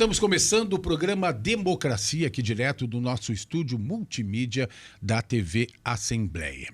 Estamos começando o programa Democracia, aqui direto do nosso estúdio multimídia da TV Assembleia.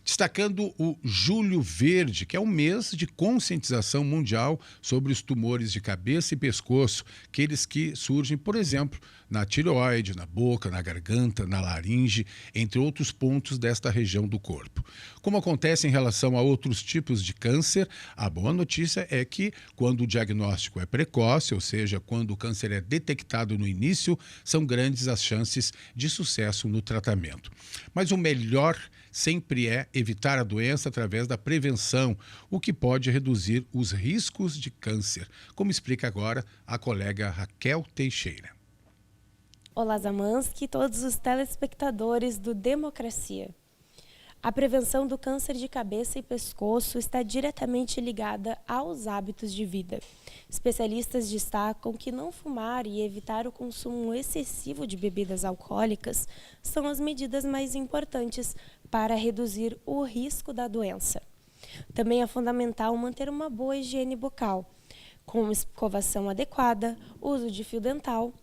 Destacando o Julho Verde, que é um mês de conscientização mundial sobre os tumores de cabeça e pescoço, aqueles que surgem, por exemplo, na tireoide, na boca, na garganta, na laringe, entre outros pontos desta região do corpo. Como acontece em relação a outros tipos de câncer, a boa notícia é que quando o diagnóstico é precoce, ou seja, quando o câncer é detectado no início, são grandes as chances de sucesso no tratamento. Mas o melhor sempre é evitar a doença através da prevenção, o que pode reduzir os riscos de câncer, como explica agora a colega Raquel Teixeira. Olá, Zamansky e todos os telespectadores do Democracia. A prevenção do câncer de cabeça e pescoço está diretamente ligada aos hábitos de vida. Especialistas destacam que não fumar e evitar o consumo excessivo de bebidas alcoólicas são as medidas mais importantes para reduzir o risco da doença. Também é fundamental manter uma boa higiene bucal, com escovação adequada, uso de fio dental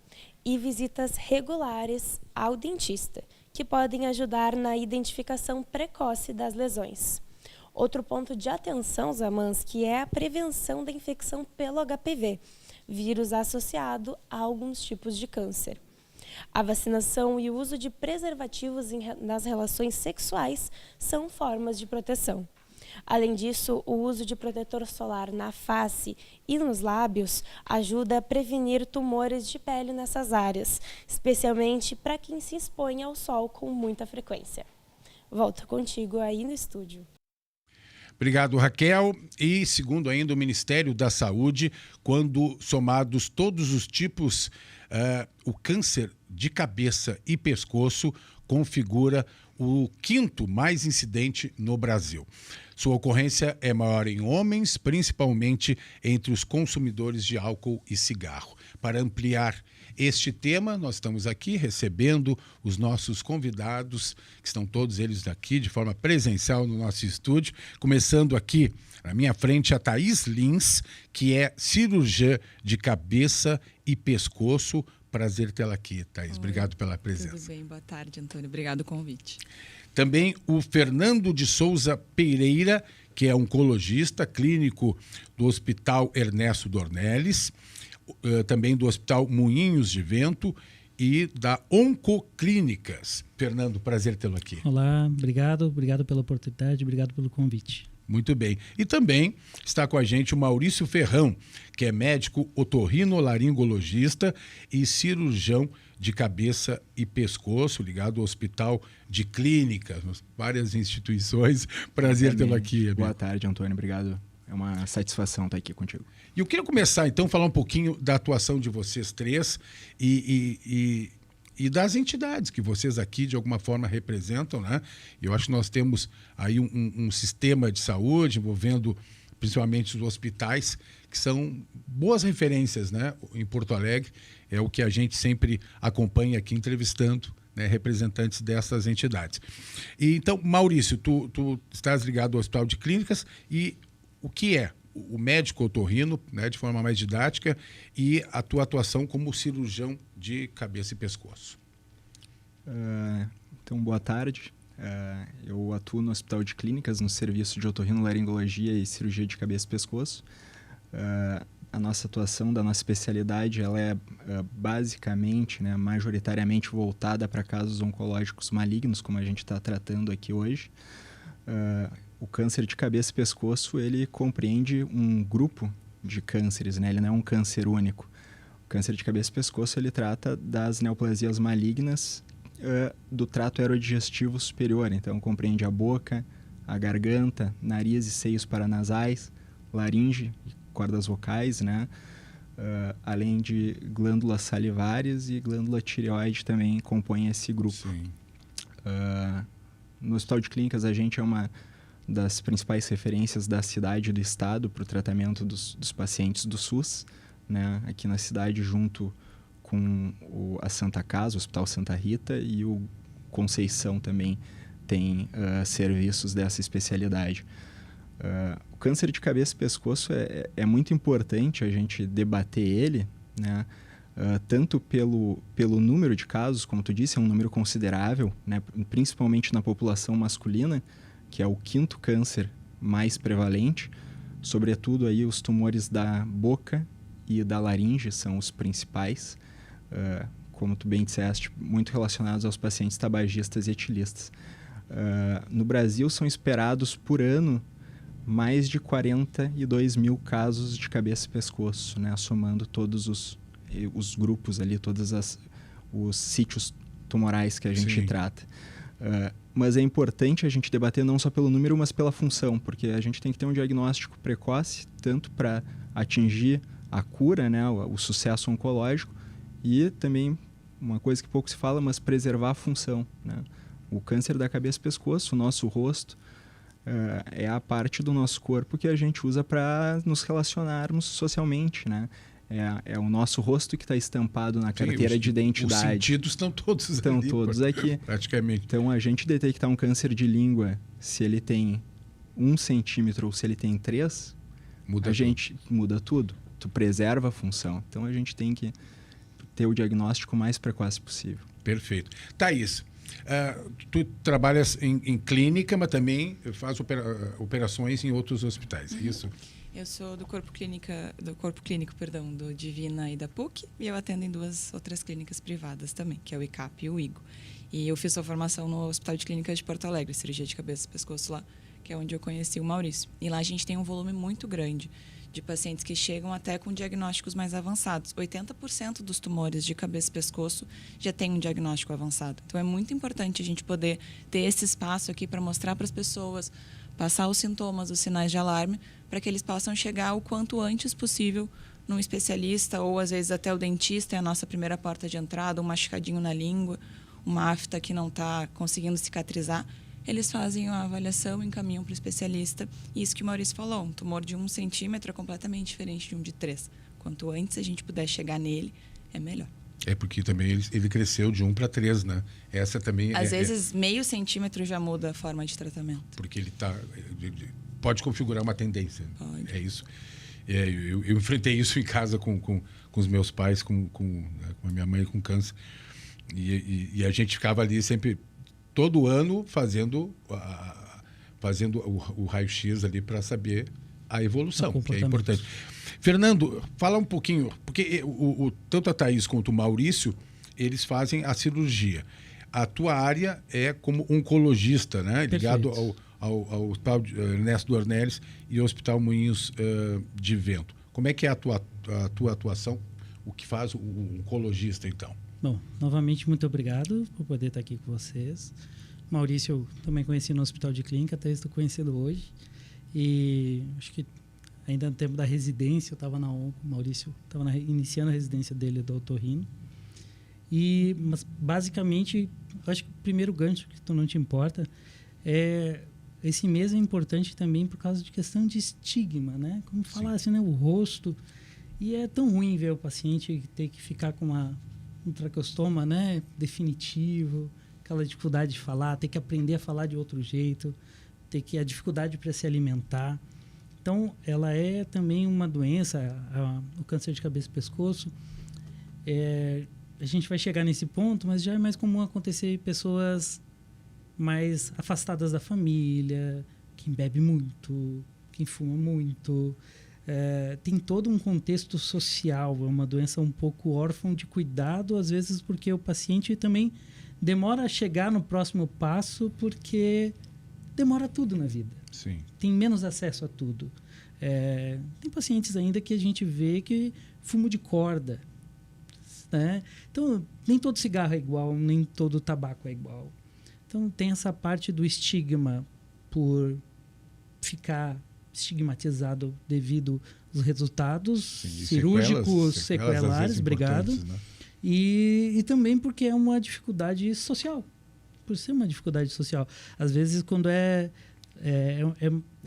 e visitas regulares ao dentista, que podem ajudar na identificação precoce das lesões. Outro ponto de atenção, Zamansky, é a prevenção da infecção pelo HPV, vírus associado a alguns tipos de câncer. A vacinação e o uso de preservativos nas relações sexuais são formas de proteção. Além disso, o uso de protetor solar na face e nos lábios ajuda a prevenir tumores de pele nessas áreas, especialmente para quem se expõe ao sol com muita frequência. Volto contigo aí no estúdio. Obrigado, Raquel. E segundo ainda o Ministério da Saúde, quando somados todos os tipos, o câncer de cabeça e pescoço configura o quinto mais incidente no Brasil. Sua ocorrência é maior em homens, principalmente entre os consumidores de álcool e cigarro. Para ampliar este tema, nós estamos aqui recebendo os nossos convidados, que estão todos eles aqui de forma presencial no nosso estúdio. Começando aqui, na minha frente, a Thaís Lins, que é cirurgiã de cabeça e pescoço. Prazer tê-la aqui, Thaís. Oi, obrigado pela presença. Tudo bem, boa tarde, Antônio. Obrigado pelo convite. Também o Fernando de Souza Pereira, que é oncologista clínico do Hospital Ernesto Dornelles, também do Hospital Moinhos de Vento e da Oncoclínicas. Fernando, prazer tê-lo aqui. Olá, obrigado pela oportunidade, obrigado pelo convite. Muito bem. E também está com a gente o Maurício Ferrão, que é médico otorrinolaringologista e cirurgião de cabeça e pescoço, ligado ao Hospital de Clínicas, várias instituições. Prazer tê-lo aqui, amigo. Boa tarde, Antônio. Obrigado. É uma satisfação estar aqui contigo. E eu queria começar, então, a falar um pouquinho da atuação de vocês três e das entidades que vocês aqui, de alguma forma, representam, né? Eu acho que nós temos aí um sistema de saúde envolvendo principalmente os hospitais, que são boas referências, né? Em Porto Alegre, é o que a gente sempre acompanha aqui entrevistando, né, representantes dessas entidades. E, então, Maurício, tu estás ligado ao Hospital de Clínicas e o que é o médico otorrino, né, de forma mais didática, e a tua atuação como cirurgião de cabeça e pescoço? Então, boa tarde. Eu atuo no Hospital de Clínicas, no serviço de otorrinolaringologia e cirurgia de cabeça e pescoço. A nossa atuação da nossa especialidade ela é basicamente, né, majoritariamente voltada para casos oncológicos malignos, como a gente está tratando aqui hoje. O câncer de cabeça e pescoço, ele compreende um grupo de cânceres, né? Ele não é um câncer único. O câncer de cabeça e pescoço, ele trata das neoplasias malignas do trato aerodigestivo superior. Então, compreende a boca, a garganta, nariz e seios paranasais, laringe e cordas vocais, né? Além de glândulas salivares e glândula tireoide também compõem esse grupo. Sim. No Hospital de Clínicas, a gente é uma das principais referências da cidade e do estado para o tratamento dos pacientes do SUS, né? Aqui na cidade, junto com a Santa Casa, o Hospital Santa Rita, e o Conceição também tem serviços dessa especialidade. O câncer de cabeça e pescoço é muito importante a gente debater ele, né? tanto pelo número de casos, como tu disse, é um número considerável, né? Principalmente na população masculina, que é o 5º câncer mais prevalente. Sobretudo aí os tumores da boca e da laringe são os principais, como tu bem disseste, muito relacionados aos pacientes tabagistas e etilistas. No Brasil são esperados por ano mais de 42 mil casos de cabeça e pescoço, né? Somando todos os grupos ali, todos os sítios tumorais que a gente trata. Mas é importante a gente debater não só pelo número, mas pela função, porque a gente tem que ter um diagnóstico precoce, tanto para atingir a cura, né? O sucesso oncológico, e também, uma coisa que pouco se fala, mas preservar a função, né? O câncer da cabeça e pescoço, o nosso rosto, é a parte do nosso corpo que a gente usa para nos relacionarmos socialmente, né? É o nosso rosto que está estampado na carteira de identidade. Os sentidos estão todos aqui. Praticamente. Então, a gente detectar um câncer de língua, se ele tem 1 centímetro ou se ele tem 3, muda tudo. Tu preserva a função. Então, a gente tem que ter o diagnóstico o mais precoce possível. Perfeito. Thaís, tu trabalhas em clínica, mas também faz operações em outros hospitais, é isso? Eu sou do corpo clínico, do Divina e da PUC, e eu atendo em 2 outras clínicas privadas também, que é o ICAP e o IGO. E eu fiz a formação no Hospital de Clínicas de Porto Alegre, cirurgia de cabeça e pescoço lá, que é onde eu conheci o Maurício. E lá a gente tem um volume muito grande de pacientes que chegam até com diagnósticos mais avançados. 80% dos tumores de cabeça e pescoço já tem um diagnóstico avançado. Então é muito importante a gente poder ter esse espaço aqui para mostrar para as pessoas, passar os sintomas, os sinais de alarme, para que eles possam chegar o quanto antes possível num especialista, ou às vezes até o dentista é a nossa primeira porta de entrada, um machucadinho na língua, uma afta que não está conseguindo cicatrizar. Eles fazem a avaliação, encaminham para o especialista. E isso que o Maurício falou, um tumor de 1 centímetro é completamente diferente de um de 3. Quanto antes a gente puder chegar nele, é melhor. É porque também ele cresceu de 1 para 3, né? Essa também Às vezes, meio centímetro já muda a forma de tratamento. Porque ele pode configurar uma tendência. Pode. É isso. Eu enfrentei isso em casa com os meus pais, com a minha mãe com câncer. E a gente ficava ali sempre, todo ano, fazendo o raio-x ali para saber a evolução, que é importante. Fernando, fala um pouquinho, porque tanto a Thaís quanto o Maurício, eles fazem a cirurgia. A tua área é como oncologista, né? Ligado ao Hospital Ernesto Dornelles e ao Hospital Moinhos de Vento. Como é que é a tua atuação? O que faz o oncologista, então? Bom, novamente, muito obrigado por poder estar aqui com vocês. Maurício, eu também conheci no Hospital de Clínica, até estou conhecendo hoje. E acho que ainda no tempo da residência, eu estava na onco, o Maurício estava iniciando a residência dele do otorrino. Mas, basicamente, eu acho que o primeiro gancho, que tu não te importa, esse mês é importante também por causa de questão de estigma, né? Como falar assim, né? O rosto. E é tão ruim ver o paciente ter que ficar com um traqueostoma, né? Definitivo, aquela dificuldade de falar, ter que aprender a falar de outro jeito, ter que a dificuldade para se alimentar. Então, ela é também uma doença, o câncer de cabeça e pescoço. A gente vai chegar nesse ponto, mas já é mais comum acontecer em pessoas mais afastadas da família, quem bebe muito, quem fuma muito. Tem todo um contexto social, é uma doença um pouco órfã de cuidado, às vezes porque o paciente também demora a chegar no próximo passo porque demora tudo na vida. Sim. Tem menos acesso a tudo. Tem pacientes ainda que a gente vê que fumam de corda, né? Então, nem todo cigarro é igual, nem todo tabaco é igual. Então, tem essa parte do estigma por ficar estigmatizado devido aos resultados cirúrgicos, sequelares, obrigado. Né? E também porque é uma dificuldade social. Por ser uma dificuldade social. Às vezes, quando é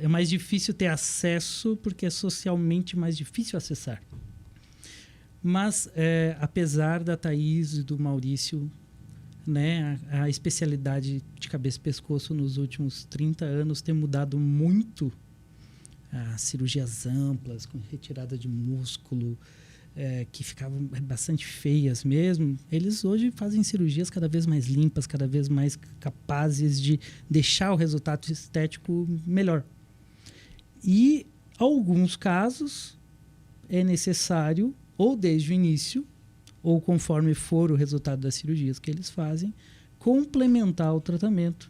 mais difícil ter acesso, porque é socialmente mais difícil acessar. Mas, apesar da Thaís e do Maurício, né, a especialidade de cabeça e pescoço nos últimos 30 anos ter mudado muito, as cirurgias amplas, com retirada de músculo, que ficavam bastante feias mesmo, eles hoje fazem cirurgias cada vez mais limpas, cada vez mais capazes de deixar o resultado estético melhor. E alguns casos é necessário, ou desde o início, ou conforme for o resultado das cirurgias que eles fazem, complementar o tratamento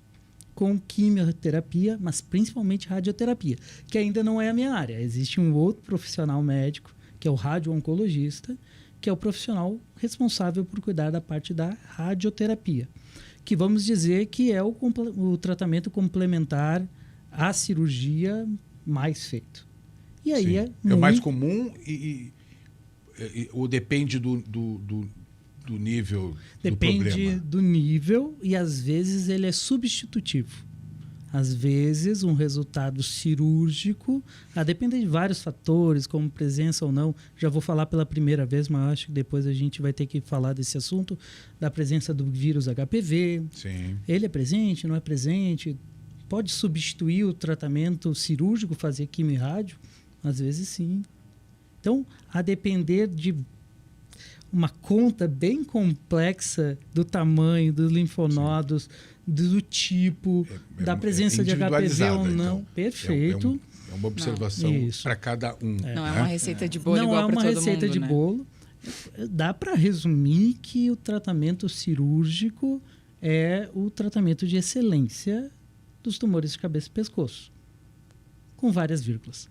com quimioterapia, mas principalmente radioterapia, que ainda não é a minha área. Existe um outro profissional médico, que é o radio-oncologista, que é o profissional responsável por cuidar da parte da radioterapia, que vamos dizer que é o tratamento complementar à cirurgia mais feito. E aí é o mais comum ou depende do nível depende do problema? Do nível e às vezes ele é substitutivo. Às vezes um resultado cirúrgico, depende de vários fatores, como presença ou não. Já vou falar pela primeira vez, mas acho que depois a gente vai ter que falar desse assunto, da presença do vírus HPV. Sim. Ele é presente, não é presente? Pode substituir o tratamento cirúrgico, fazer quimio e rádio? Às vezes sim. Então, a depender de uma conta bem complexa do tamanho dos linfonodos, do tipo, da presença de HPV ou não. Então. Perfeito. É uma observação para cada um. Não é uma receita de bolo não igual para todo mundo. Não é uma receita de né? bolo. Dá para resumir que o tratamento cirúrgico é o tratamento de excelência dos tumores de cabeça e pescoço, com várias vírgulas.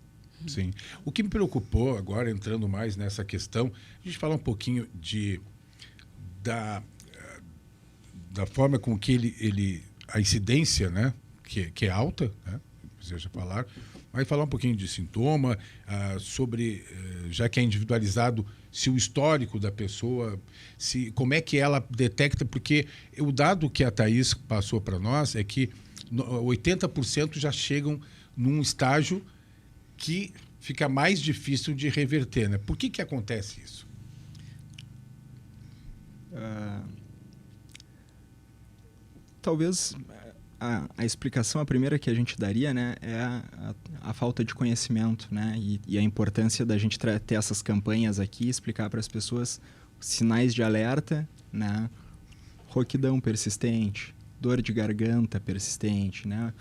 Sim. O que me preocupou, agora entrando mais nessa questão, a gente fala um pouquinho da forma com que a incidência, né, que é alta, né, deseja falar, mas falar um pouquinho de sintoma, sobre, já que é individualizado, se o histórico da pessoa, como é que ela detecta, porque o dado que a Thaís passou para nós é que 80% já chegam num estágio que fica mais difícil de reverter, né? Por que acontece isso? Talvez a explicação, a primeira que a gente daria, né, é a falta de conhecimento, né, e a importância da gente ter essas campanhas aqui, explicar para as pessoas os sinais de alerta, né, rouquidão persistente, dor de garganta persistente, né,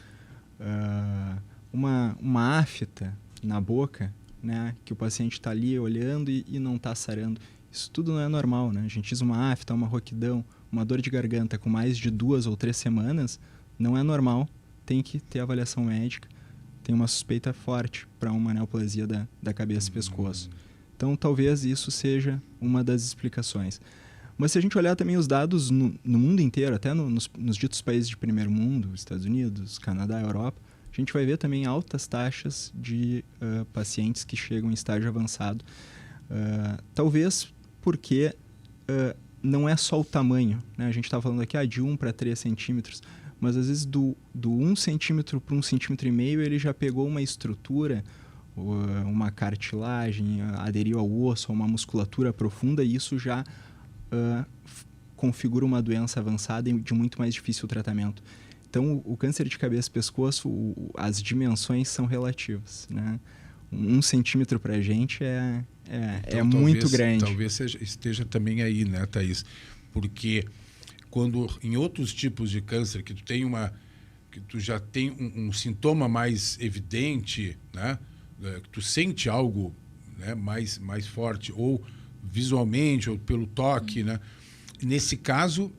uma afta na boca, né, que o paciente está ali olhando e não está sarando. Isso tudo não é normal, né? A gente diz uma afta, uma rouquidão, uma dor de garganta com mais de 2 ou 3 semanas, não é normal, tem que ter avaliação médica, tem uma suspeita forte para uma neoplasia da cabeça e pescoço. Então, talvez isso seja uma das explicações. Mas se a gente olhar também os dados no mundo inteiro, até nos ditos países de primeiro mundo, Estados Unidos, Canadá, Europa, a gente vai ver também altas taxas de pacientes que chegam em estágio avançado. Talvez porque não é só o tamanho, né? A gente está falando aqui de 1 para 3 centímetros, mas às vezes do 1 centímetro para 1,5 centímetros ele já pegou uma estrutura, uma cartilagem, aderiu ao osso, a uma musculatura profunda, e isso já configura uma doença avançada e de muito mais difícil tratamento. Então, o câncer de cabeça e pescoço, as dimensões são relativas, né? 1 centímetro para a gente então, muito grande. Talvez esteja também aí, né, Thaís? Porque quando em outros tipos de câncer que tu já tem um sintoma mais evidente, né, que tu sente algo, né, mais forte, ou visualmente, ou pelo toque, né? Nesse caso,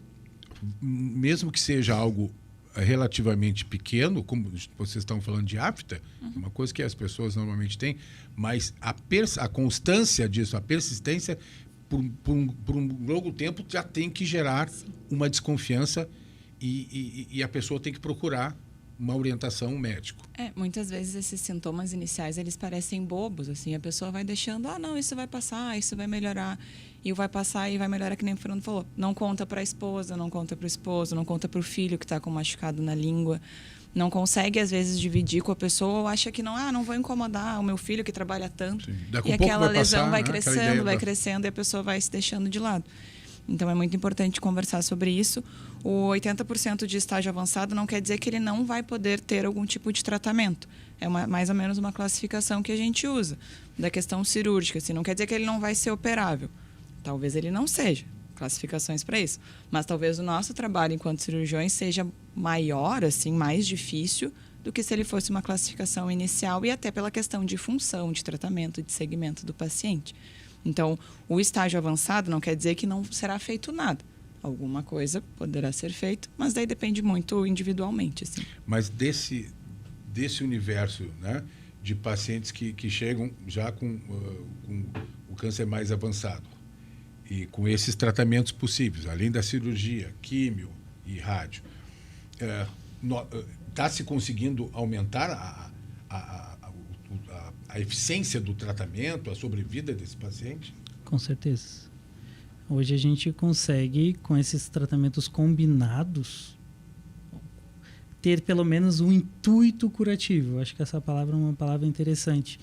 mesmo que seja algo relativamente pequeno, como vocês estão falando de afta, uma coisa que as pessoas normalmente têm, mas a constância disso, a persistência, por um longo tempo, já tem que gerar uma desconfiança e a pessoa tem que procurar uma orientação médica. Muitas vezes esses sintomas iniciais, eles parecem bobos, assim, a pessoa vai deixando, não, isso vai passar, isso vai melhorar, e vai passar e vai melhorar, que nem o Fernando falou. Não conta para a esposa, não conta para o esposo, não conta para o filho que está com machucado na língua, não consegue, às vezes, dividir com a pessoa, ou acha que não vou incomodar o meu filho que trabalha tanto, e aquela lesão vai crescendo, e a pessoa vai se deixando de lado. Então, é muito importante conversar sobre isso. O 80% de estágio avançado não quer dizer que ele não vai poder ter algum tipo de tratamento. É mais ou menos uma classificação que a gente usa da questão cirúrgica. Assim, não quer dizer que ele não vai ser operável. Talvez ele não seja. Classificações para isso. Mas talvez o nosso trabalho enquanto cirurgiões seja maior, assim, mais difícil do que se ele fosse uma classificação inicial e até pela questão de função, de tratamento, de segmento do paciente. Então, o estágio avançado não quer dizer que não será feito nada. Alguma coisa poderá ser feito, mas daí depende muito individualmente. Assim. Mas desse universo, né, de pacientes que chegam já com o câncer mais avançado e com esses tratamentos possíveis, além da cirurgia, químio e rádio, está se conseguindo aumentar a eficiência do tratamento, a sobrevida desse paciente? Com certeza. Hoje a gente consegue, com esses tratamentos combinados, ter pelo menos um intuito curativo. Eu acho que essa palavra é uma palavra interessante.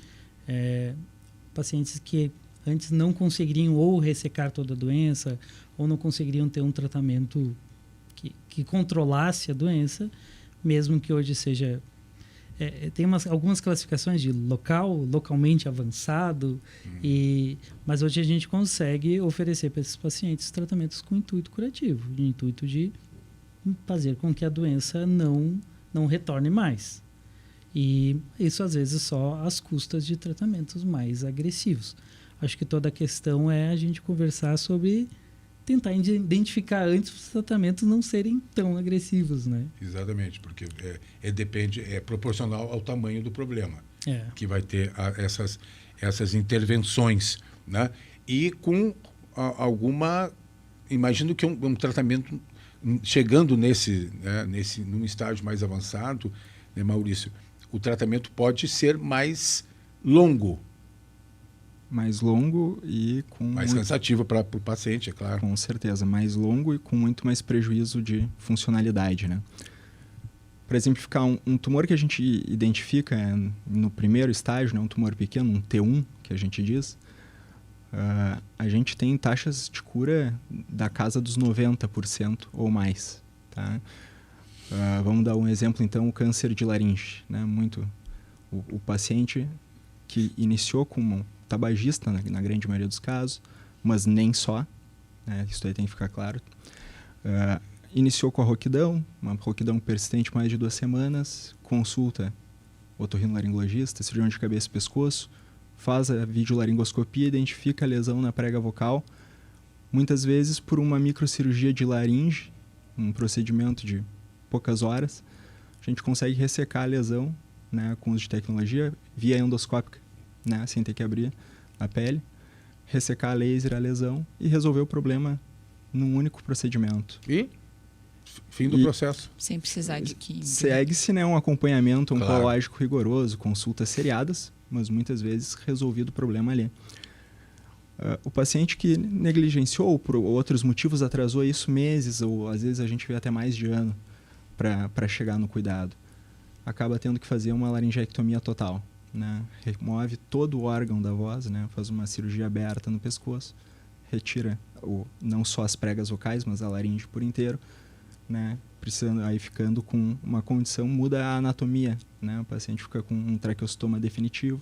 Pacientes que antes não conseguiriam ou ressecar toda a doença, ou não conseguiriam ter um tratamento que controlasse a doença, mesmo que hoje seja... tem algumas classificações de localmente avançado, mas hoje a gente consegue oferecer para esses pacientes tratamentos com intuito curativo, de intuito de fazer com que a doença não retorne mais. E isso, às vezes, só às custas de tratamentos mais agressivos. Acho que toda a questão é a gente conversar sobre tentar identificar antes os tratamentos não serem tão agressivos, né? Exatamente, porque é proporcional ao tamanho do problema que vai ter essas intervenções, né? E com alguma... Imagino que um tratamento chegando num estágio mais avançado, né, Maurício, o tratamento pode ser mais longo. Mais longo e com... Mais cansativo para o paciente, é claro. Com certeza, mais longo e com muito mais prejuízo de funcionalidade, né? Para exemplificar, um tumor que a gente identifica no primeiro estágio, né, um tumor pequeno, um T1, que a gente diz, a gente tem taxas de cura da casa dos 90% ou mais, tá? Vamos dar um exemplo, então, o câncer de laringe, né? O paciente que iniciou com tabagista, na grande maioria dos casos, mas nem só, né? Isso aí tem que ficar claro. Iniciou com a roquidão, uma roquidão persistente mais de 2 semanas, consulta otorrinolaringologista, cirurgião de cabeça e pescoço, faz a videolaringoscopia, identifica a lesão na prega vocal, muitas vezes por uma microcirurgia de laringe, um procedimento de poucas horas, a gente consegue ressecar a lesão, né, com uso de tecnologia, via endoscópica, né, sem ter que abrir a pele, ressecar a laser a lesão e resolver o problema num único procedimento. E fim do processo. Sem precisar de química. Segue-se, né, um acompanhamento oncológico rigoroso, consultas seriadas, mas muitas vezes resolvido o problema ali. O paciente que negligenciou ou por outros motivos atrasou isso meses, ou às vezes a gente vê até mais de ano para chegar no cuidado, acaba tendo que fazer uma laringectomia total, né? Remove todo o órgão da voz, né? Faz uma cirurgia aberta no pescoço, retira não só as pregas vocais, mas a laringe por inteiro, né? Aí ficando com uma condição, muda a anatomia, né? O paciente fica com um traqueostoma definitivo,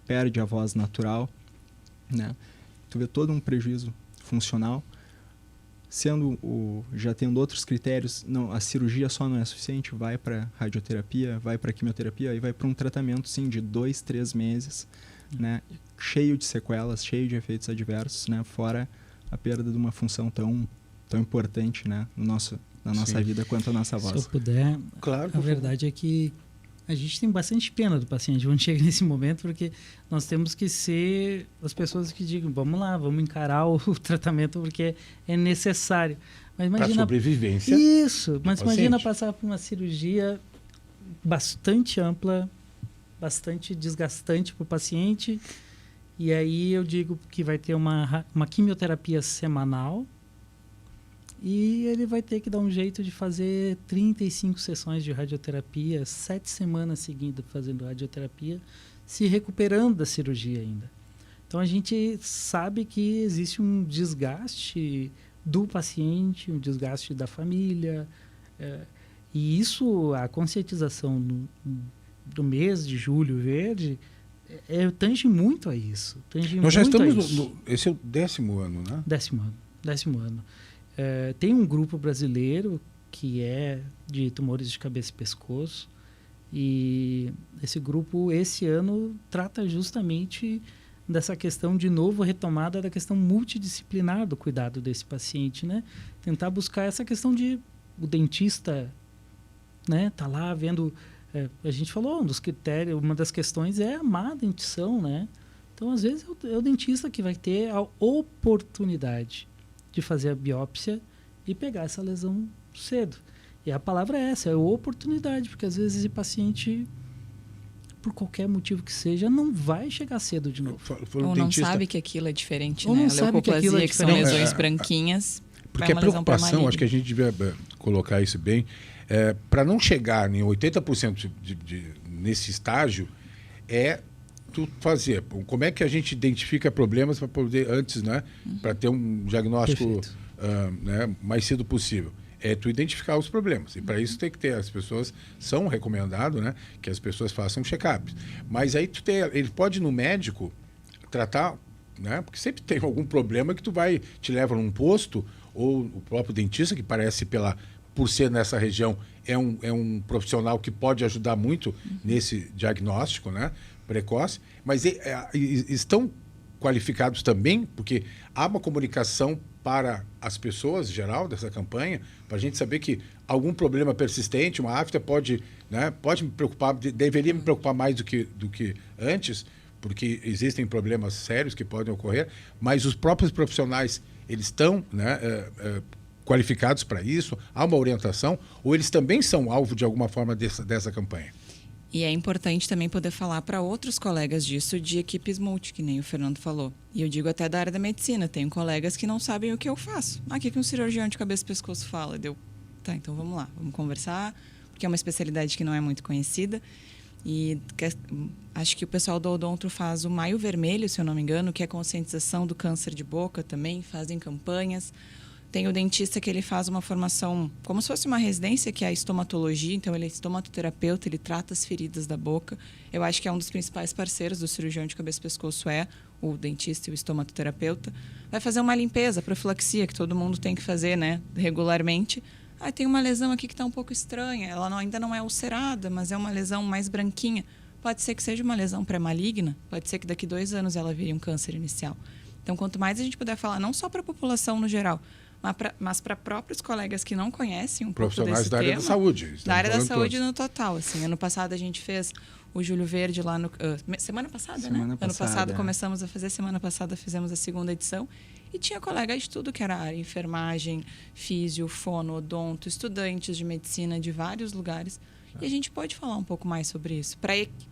perde a voz natural, né? Tu vê todo um prejuízo funcional. Já tendo outros critérios, a cirurgia só não é suficiente, vai para radioterapia, vai para quimioterapia, e vai para um tratamento, sim, de 2, 3 meses, né? Cheio de sequelas, cheio de efeitos adversos, né? Fora a perda de uma função tão importante, né? na nossa vida quanto a nossa voz. Se eu puder, claro, a verdade é que a gente tem bastante pena do paciente quando chega nesse momento, porque nós temos que ser as pessoas que digam, vamos lá, vamos encarar o tratamento porque é necessário. Mas imagina, para sobrevivência. Isso, mas imagina paciente. passar por uma cirurgia bastante ampla, bastante desgastante para o paciente, e aí eu digo que vai ter uma quimioterapia semanal, e ele vai ter que dar um jeito de fazer 35 sessões de radioterapia, 7 semanas seguidas fazendo radioterapia, se recuperando da cirurgia ainda. Então a gente sabe que existe um desgaste do paciente, um desgaste da família. E isso, a conscientização do mês de Julho Verde, tange muito a isso. Nós já estamos esse é o 10º ano, né? 10º ano. Tem um grupo brasileiro que é de tumores de cabeça e pescoço, e esse grupo, esse ano, trata justamente dessa questão, de novo, retomada da questão multidisciplinar do cuidado desse paciente, né? Tentar buscar essa questão de o dentista, né, tá lá vendo, a gente falou, um dos critérios, uma das questões é a má dentição, né? Então, às vezes, é o dentista que vai ter a oportunidade de fazer a biópsia e pegar essa lesão cedo. E a palavra é essa, é oportunidade, porque às vezes esse paciente, por qualquer motivo que seja, não vai chegar cedo de novo. Ou não sabe que aquilo é diferente, ou né? Não a sabe que aquilo é leucoplasia, que são diferente. lesões branquinhas. Porque a preocupação, acho que a gente devia colocar isso bem, para não chegar em 80% nesse estágio, tu fazer. Como é que a gente identifica problemas para poder, antes, né, para ter um diagnóstico né, mais cedo possível? Tu identificar os problemas. E para isso tem que ter, as pessoas são recomendado, né, que as pessoas façam check-ups. Mas aí ele pode ir no médico tratar, né, porque sempre tem algum problema que te leva num posto, ou o próprio dentista, que parece por ser nessa região, é um profissional que pode ajudar muito nesse diagnóstico, né, precoce, mas estão qualificados também, porque há uma comunicação para as pessoas, em geral, dessa campanha, para a gente saber que algum problema persistente, uma afta pode me preocupar, deveria me preocupar mais do que antes, porque existem problemas sérios que podem ocorrer, mas os próprios profissionais, eles estão, né, qualificados para isso, há uma orientação, ou eles também são alvo de alguma forma dessa campanha? E é importante também poder falar para outros colegas disso, de equipes multi, que nem o Fernando falou. E eu digo até da área da medicina. Tenho colegas que não sabem o que eu faço. O que um cirurgião de cabeça e pescoço fala? Tá, então vamos lá, vamos conversar, porque é uma especialidade que não é muito conhecida. E acho que o pessoal do Odonto faz o Maio Vermelho, se eu não me engano, que é conscientização do câncer de boca também, fazem campanhas. Tem o dentista que ele faz uma formação como se fosse uma residência, que é a estomatologia. Então, ele é estomaterapeuta, ele trata as feridas da boca. Eu acho que é um dos principais parceiros do cirurgião de cabeça e pescoço, o dentista e o estomaterapeuta. Vai fazer uma limpeza, profilaxia, que todo mundo tem que fazer, né, regularmente. Tem uma lesão aqui que está um pouco estranha. Ela ainda não é ulcerada, mas é uma lesão mais branquinha. Pode ser que seja uma lesão pré-maligna. Pode ser que daqui 2 anos ela vire um câncer inicial. Então, quanto mais a gente puder falar, não só para a população no geral, mas para próprios colegas que não conhecem um pouco desse tema. Profissionais da área da saúde. Da área da saúde no total. Assim, ano passado a gente fez o Julho Verde lá no... semana passada, né? Ano passado começamos a fazer, semana passada fizemos a 2ª edição. E tinha colegas de tudo que era área, enfermagem, físio, fono, odonto, estudantes de medicina de vários lugares. E a gente pode falar um pouco mais sobre isso.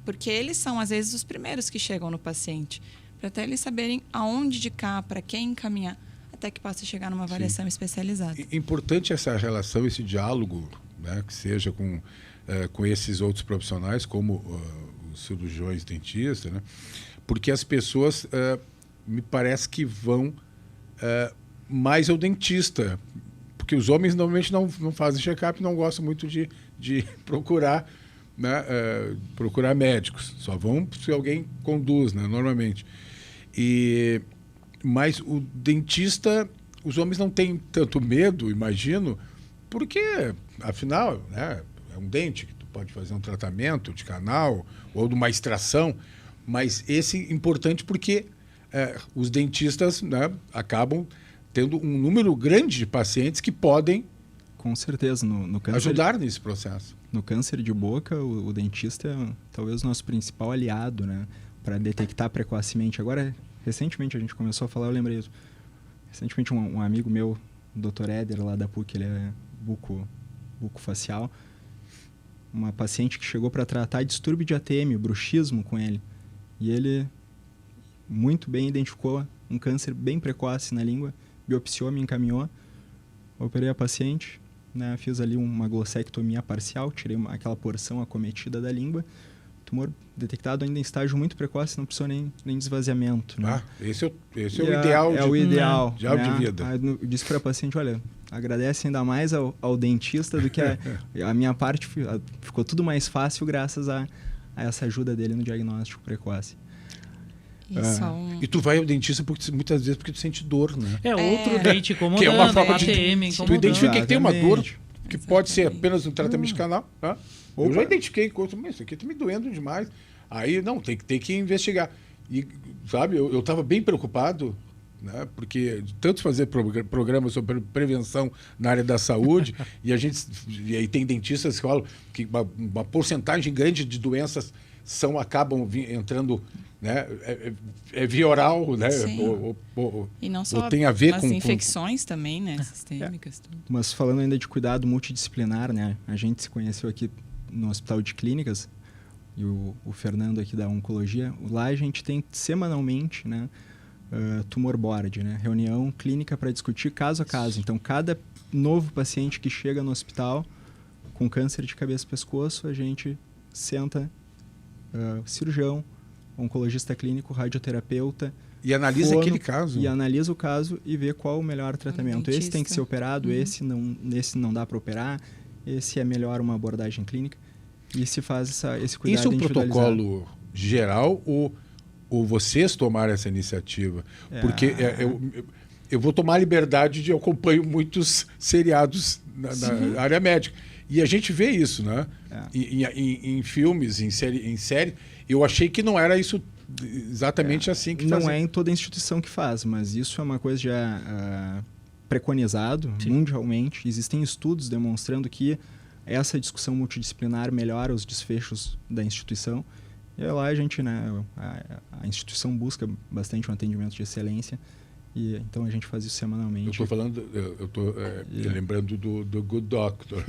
Porque eles são, às vezes, os primeiros que chegam no paciente. Para até eles saberem aonde indicar, para quem encaminhar, até que possa chegar numa avaliação especializada. Importante essa relação, esse diálogo, né, que seja com esses outros profissionais, como os cirurgiões dentistas, né, porque as pessoas me parece que vão mais ao dentista, porque os homens normalmente não fazem check-up, não gostam muito de procurar, né, procurar médicos, só vão se alguém conduz, né, normalmente. Mas o dentista, os homens não têm tanto medo, imagino, porque, afinal, né, é um dente que tu pode fazer um tratamento de canal ou de uma extração, mas esse é importante porque os dentistas, né, acabam tendo um número grande de pacientes que podem, com certeza, no câncer, ajudar nesse processo. No câncer de boca, o dentista é talvez o nosso principal aliado, né, para detectar precocemente. Agora, recentemente a gente começou a falar, eu lembrei isso. Recentemente um amigo meu, o Dr. Éder, lá da PUC, ele é bucofacial, uma paciente que chegou para tratar distúrbio de ATM, bruxismo com ele. E ele muito bem identificou um câncer bem precoce na língua, biopsiou, me encaminhou, operei a paciente, né, fiz ali uma glossectomia parcial, tirei aquela porção acometida da língua, tumor detectado ainda em estágio muito precoce, não precisou nem de esvaziamento. Né? Esse é o ideal. É o ideal. Ideal né? de vida. Eu disse para a paciente, olha, agradece ainda mais ao dentista do que a minha parte. Ficou tudo mais fácil graças a essa ajuda dele no diagnóstico precoce. E tu vai ao dentista muitas vezes porque tu sente dor, né? Outro dente incomodando, que é uma forma de ATM incomodando. Tu identifica que tem uma dor que Exatamente. pode ser apenas um tratamento de canal. Tá? Eu já identifiquei coisa, mas isso aqui tá me doendo demais. Aí, não, tem que investigar. E, sabe, eu estava bem preocupado, né? Porque tanto fazer programas sobre prevenção na área da saúde, e aí tem dentistas que falam que uma porcentagem grande de doenças acabam entrando, né? É via oral, né? E não só tem a ver as com infecções também, né? Sistêmicas. Tudo. Mas falando ainda de cuidado multidisciplinar, né? A gente se conheceu aqui no Hospital de Clínicas, e o Fernando aqui da Oncologia. Lá a gente tem semanalmente, né? Tumor board, né? Reunião clínica para discutir caso a caso. Então, cada novo paciente que chega no hospital com câncer de cabeça e pescoço, a gente senta cirurgião, oncologista clínico, radioterapeuta. E analisa aquele caso. E analisa o caso e vê qual o melhor tratamento. Esse tem que ser operado, esse não dá para operar, esse é melhor uma abordagem clínica. E se faz esse cuidado Isso é um individualizado. protocolo geral ou vocês tomaram essa iniciativa? Porque eu vou tomar a liberdade de acompanho muitos seriados na área médica. E a gente vê isso, né? Em filmes, em série. Eu achei que não era isso exatamente assim que fazia. Não é em toda instituição que faz, mas isso é uma coisa já preconizado mundialmente. Existem estudos demonstrando que essa discussão multidisciplinar melhora os desfechos da instituição. E lá a gente, né, a instituição busca bastante um atendimento de excelência. E então a gente faz isso semanalmente. Eu estou lembrando do Good Doctor,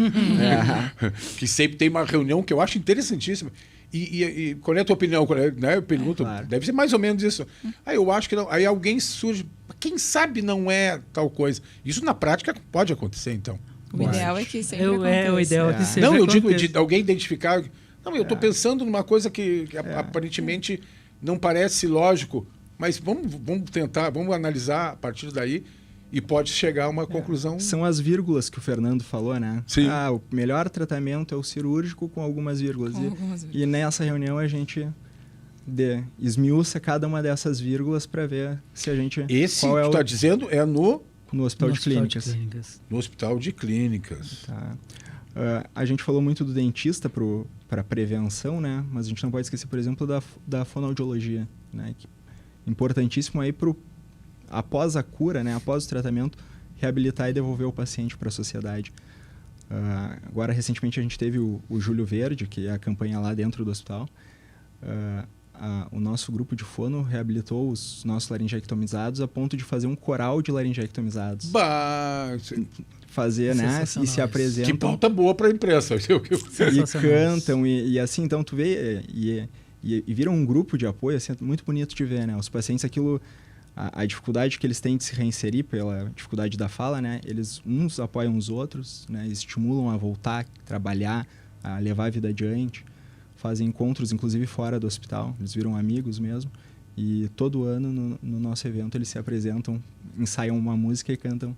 que sempre tem uma reunião que eu acho interessantíssima. E qual é a tua opinião? Né? Eu pergunto, claro. Deve ser mais ou menos isso. Aí eu acho que não. Aí alguém surge, quem sabe não é tal coisa. Isso na prática pode acontecer, então. O ideal é que sempre O ideal é que seja. Não, eu digo de alguém identificar. Não, eu estou pensando numa coisa que aparentemente não parece lógico, mas vamos tentar, vamos analisar a partir daí e pode chegar a uma conclusão. São as vírgulas que o Fernando falou, né? Sim. O melhor tratamento é o cirúrgico com algumas vírgulas. E nessa reunião a gente esmiuça cada uma dessas vírgulas para ver se a gente... Esse que tu está dizendo é no Hospital de Clínicas. No Hospital de Clínicas. Tá. A gente falou muito do dentista para prevenção, né? Mas a gente não pode esquecer, por exemplo, da fonoaudiologia, né? Que é importantíssimo aí após a cura, né? Após o tratamento, reabilitar e devolver o paciente para a sociedade. Agora, recentemente, a gente teve o Júlio Verde, que é a campanha lá dentro do hospital. O nosso grupo de fono reabilitou os nossos laringectomizados a ponto de fazer um coral de laringectomizados. Fazer, né? E se apresentam. Que pauta boa para a imprensa. E cantam, e assim, então tu vê, e viram um grupo de apoio, assim, muito bonito de ver, né? Os pacientes, a dificuldade que eles têm de se reinserir pela dificuldade da fala, né? Eles uns apoiam os outros, né? Estimulam a voltar, trabalhar, a levar a vida adiante. Fazem encontros, inclusive fora do hospital. Eles viram amigos mesmo. E todo ano, no nosso evento, eles se apresentam, ensaiam uma música e cantam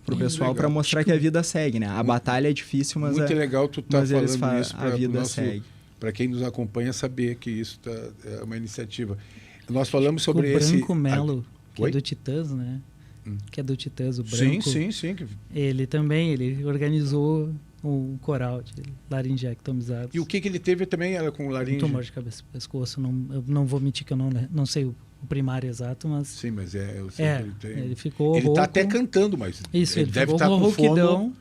pro pessoal para mostrar que a vida segue, né? A batalha é difícil, mas muito legal tu tá falando isso a vida segue. Para quem nos acompanha saber que isso é uma iniciativa. Nós falamos sobre o Branco Melo, que é do Titãs, né? Que é do Titãs, o Branco. Sim. Ele organizou um coral de laringectomizados. E o que ele teve também era com laringe? Um tumor de cabeça e pescoço. Eu não vou mentir que eu não sei o primário exato, mas... Sim, mas eu sei que ele tem... Ele ficou Ele está até cantando, mas isso, ele deve estar com fono,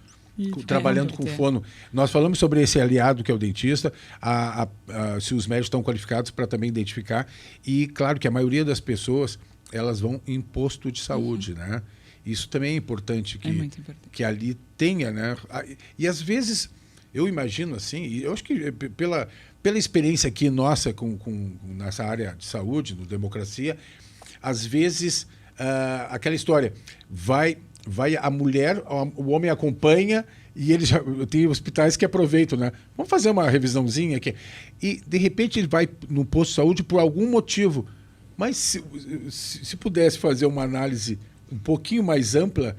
trabalhando com fono. Nós falamos sobre esse aliado que é o dentista, se os médicos estão qualificados para também identificar. E claro que a maioria das pessoas, elas vão em posto de saúde, né? Isso também é importante que ali tenha, né? E às vezes, eu imagino assim, e eu acho que pela experiência aqui nossa nessa área de saúde, no Democracia, às vezes, aquela história, vai a mulher, o homem acompanha E ele já tem hospitais que aproveitam, né? Vamos fazer uma revisãozinha aqui. E, de repente, ele vai no posto de saúde por algum motivo. Mas se pudesse fazer uma análise um pouquinho mais ampla,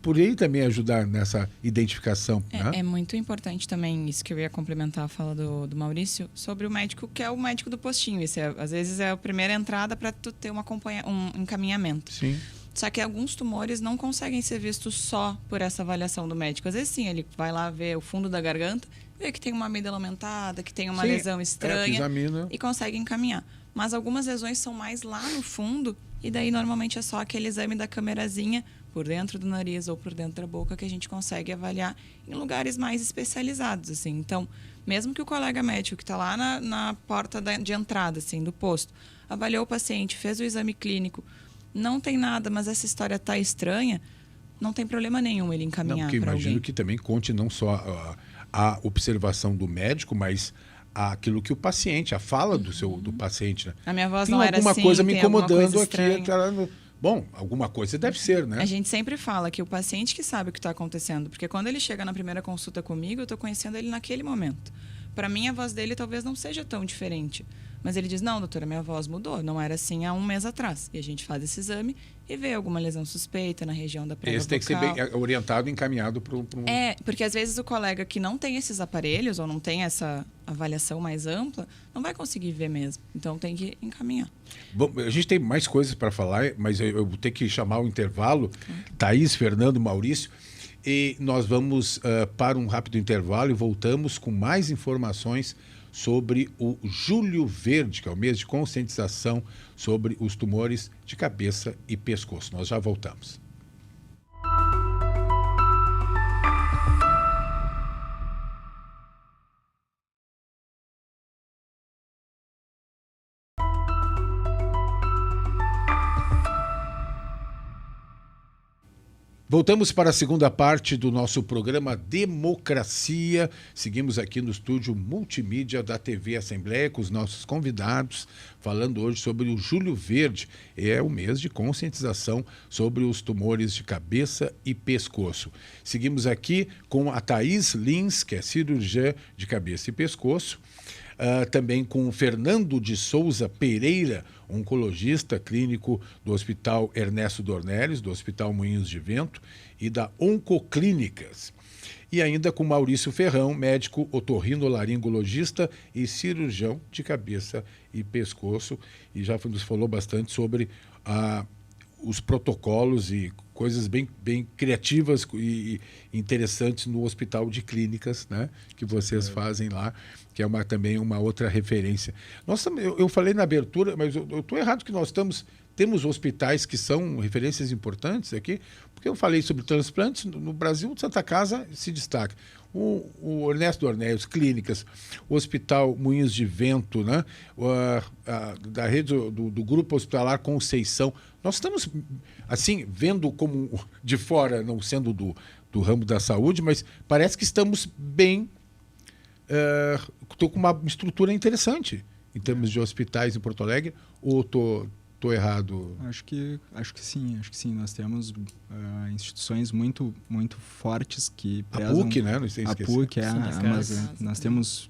poderia também ajudar nessa identificação. Né? É muito importante também, isso que eu ia complementar a fala do Maurício, sobre o médico, que é o médico do postinho. Isso às vezes é a primeira entrada para tu ter um encaminhamento. Sim. Só que alguns tumores não conseguem ser vistos só por essa avaliação do médico. Às vezes, sim, ele vai lá ver o fundo da garganta, vê que tem uma amígdala aumentada, que tem uma lesão estranha e consegue encaminhar. Mas algumas lesões são mais lá no fundo e daí normalmente é só aquele exame da câmerazinha por dentro do nariz ou por dentro da boca que a gente consegue avaliar em lugares mais especializados, assim. Então, mesmo que o colega médico que está lá na porta de entrada, assim, do posto, avaliou o paciente, fez o exame clínico, não tem nada, mas essa história está estranha, não tem problema nenhum ele encaminhar para alguém. Porque imagino que também conte não só a observação do médico, mas aquilo que o paciente, a fala do paciente. Né? A minha voz tem não era assim. Alguma coisa me incomodando aqui. Estranha. Bom, alguma coisa deve ser, né? A gente sempre fala que o paciente que sabe o que está acontecendo, porque quando ele chega na primeira consulta comigo, eu estou conhecendo ele naquele momento. Para mim, a voz dele talvez não seja tão diferente. Mas ele diz, não, doutora, minha voz mudou. Não era assim há um mês atrás. E a gente faz esse exame e vê alguma lesão suspeita na região da prova vocal. Esse tem que ser bem orientado e encaminhado para um... porque às vezes o colega que não tem esses aparelhos ou não tem essa avaliação mais ampla, não vai conseguir ver mesmo. Então tem que encaminhar. Bom, a gente tem mais coisas para falar, mas eu vou ter que chamar o intervalo. Thaís, Fernando, Maurício. E nós vamos para um rápido intervalo e voltamos com mais informações sobre o Julho Verde, que é o mês de conscientização sobre os tumores de cabeça e pescoço. Nós já voltamos. Voltamos para a segunda parte do nosso programa Democracia. Seguimos aqui no estúdio multimídia da TV Assembleia com os nossos convidados, falando hoje sobre o Julho Verde. É o mês de conscientização sobre os tumores de cabeça e pescoço. Seguimos aqui com a Thaís Lins, que é cirurgiã de cabeça e pescoço. Também com o Fernando de Souza Pereira, oncologista clínico do Hospital Ernesto Dornelles, do Hospital Moinhos de Vento e da Oncoclínicas. E ainda com Maurício Ferrão, médico otorrinolaringologista e cirurgião de cabeça e pescoço. E já nos falou bastante sobre os protocolos e coisas bem criativas e interessantes no Hospital de Clínicas, né, que vocês fazem lá, que é também uma outra referência. Eu falei na abertura, mas eu estou errado que nós temos hospitais que são referências importantes aqui, porque eu falei sobre transplantes, no Brasil, Santa Casa se destaca. O Ernesto Dornelles, Clínicas, o Hospital Moinhos de Vento, né? Da rede do Grupo Hospitalar Conceição. Nós estamos, assim, vendo como de fora, não sendo do ramo da saúde, mas parece que estamos bem... Estou com uma estrutura interessante em termos de hospitais em Porto Alegre, ou estou errado? Acho que sim. Nós temos instituições muito, muito fortes que prezam... A PUC, né? Não sei esquecer. A PUC, mas nós temos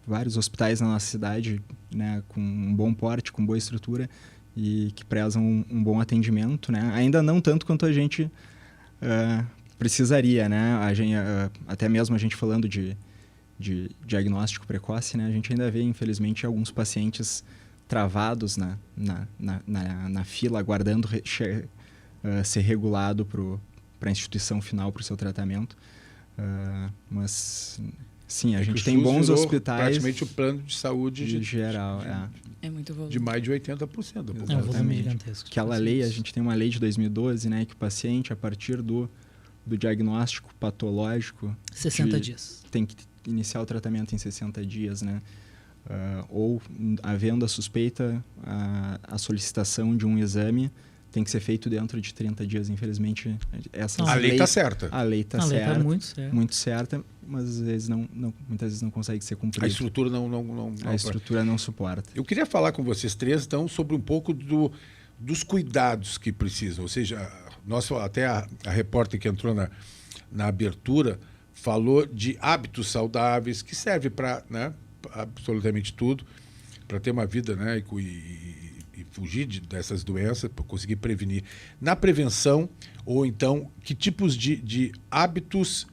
vários hospitais na nossa cidade, né, com um bom porte, com boa estrutura e que prezam um bom atendimento, né? Ainda não tanto quanto a gente precisaria, né? Até mesmo a gente falando de diagnóstico precoce, né? A gente ainda vê, infelizmente, alguns pacientes travados na fila, aguardando ser regulado para a instituição final, para o seu tratamento. Mas, sim, a gente tem bons hospitais... Praticamente o plano de saúde geral. É muito volume. De mais de 80% da população. É um volume gigantesco. Aquela lei, a gente tem uma lei de 2012, né? Que o paciente, a partir do diagnóstico patológico... 60 dias. Tem que iniciar o tratamento em 60 dias, né? Ou, havendo a suspeita, a solicitação de um exame tem que ser feito dentro de 30 dias. Infelizmente, a lei está certa. A lei está certa. Tá muito certa, mas às vezes muitas vezes não consegue ser cumprida. A estrutura A estrutura não suporta. Eu queria falar com vocês três, então, sobre um pouco dos cuidados que precisam. Ou seja, até a repórter que entrou na abertura falou de hábitos saudáveis que servem para, né, absolutamente tudo, para ter uma vida, né, e fugir dessas doenças, para conseguir prevenir. Na prevenção, ou então, que tipos de hábitos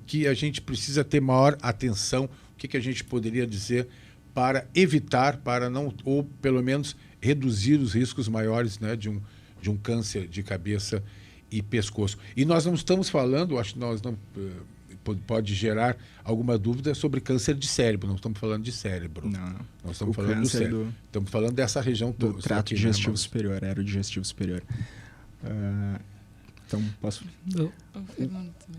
que a gente precisa ter maior atenção, o que a gente poderia dizer para evitar, para não, ou pelo menos reduzir os riscos maiores, né, de um câncer de cabeça e pescoço. E nós não estamos falando, acho que nós não pode gerar alguma dúvida sobre câncer de cérebro, não estamos falando de cérebro. Não. Nós estamos falando do cérebro. Estamos falando dessa região toda. Do trato digestivo superior, aerodigestivo superior. Então, posso...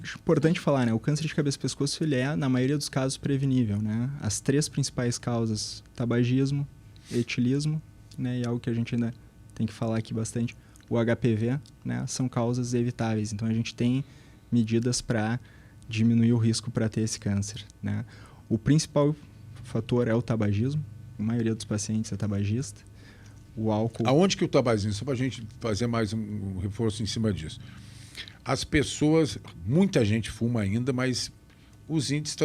Acho importante falar, né? O câncer de cabeça e pescoço, ele é, na maioria dos casos, prevenível, né? As 3 principais causas, tabagismo, etilismo, né? E algo que a gente ainda tem que falar aqui bastante, o HPV, né? São causas evitáveis. Então, a gente tem medidas para diminuir o risco para ter esse câncer, né? O principal fator é o tabagismo. A maioria dos pacientes é tabagista. O álcool... Aonde que o tabagismo? Só para a gente fazer mais um reforço em cima disso. As pessoas, muita gente fuma ainda, mas os índices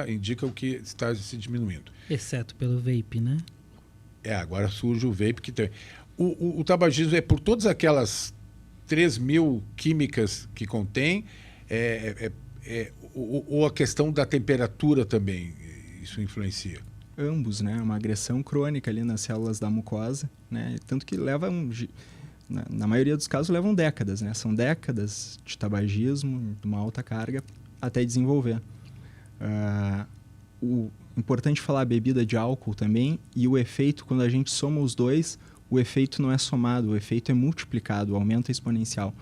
indicam que está se diminuindo. Exceto pelo vape, né? Agora surge o vape que tem. O tabagismo é por todas aquelas 3.000 químicas que contém, ou a questão da temperatura também, isso influencia? Ambos, né? Uma agressão crônica ali nas células da mucosa, né? Tanto que na maioria dos casos levam décadas, né? São décadas de tabagismo, de uma alta carga, até desenvolver. O importante falar a bebida de álcool também, e o efeito, quando a gente soma os dois, o efeito não é somado, o efeito é multiplicado, o aumento é exponencial.